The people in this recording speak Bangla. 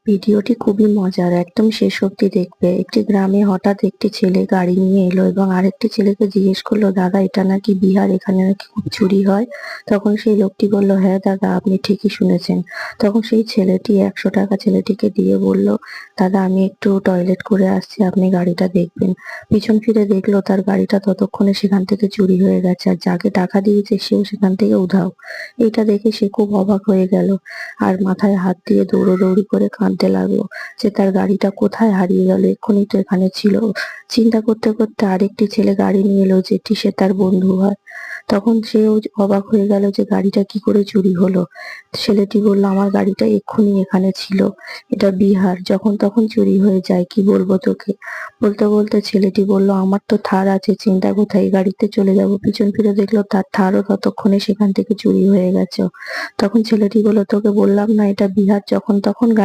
ভিডিওটি খুবই মজার, একদম শেষ অবধি দেখবে। একটি গ্রামে হঠাৎ একটি ছেলে গাড়ি নিয়ে এলো এবং আরেকটি ছেলেকে জিজ্ঞেস করলো, দাদা এটা নাকি বিহার, এখানে নাকি খুব চুরি হয়। তখন সেই লোকটি বলল, হ্যাঁ দাদা, আপনি ঠিকই শুনেছেন। তখন সেই ছেলেটি 100 টাকা ছেলেটিকে দিয়ে বলল, দাদা আমি একটু টয়লেট করে আসছি, আপনি গাড়িটা দেখবেন। পিছন ফিরে দেখলো তার গাড়িটা ততক্ষণে সেখান থেকে চুরি হয়ে গেছে, আর যাকে টাকা দিয়েছে সেও সেখান থেকে উধাও। এটা দেখে সে খুব অবাক হয়ে গেল আর মাথায় হাত দিয়ে দৌড়াদৌড়ি করে কাঁদতে লাগলো যে তার গাড়িটা কোথায় হারিয়ে গেল, এক্ষুনি তো এখানে ছিল। চিন্তা করতে করতে আরেকটি ছেলে গাড়ি নিয়ে এলো, যেটি সে তার বন্ধু হয়। তখন সেও অবাক হয়ে গেল যে গাড়িটা কি করে চুরি হলো। ছেলেটি বলল, আমার গাড়িটা এক্ষুনি এখানে ছিল, এটা বিহার, যখন তখন চুরি হয়ে যায়, কি বলবো তোকে। বলতে বলতে ছেলেটি বলল, আমার তো থার আছে, চিন্তা কোথায়, এই গাড়িতে চলে যাব। পিছন ফিরে দেখলো তার থারও ততক্ষণে সেখান থেকে চুরি হয়ে গেছে। তখন ছেলেটি বলল, তোকে বললাম না এটা বিহার, যখন তখন গাড়ি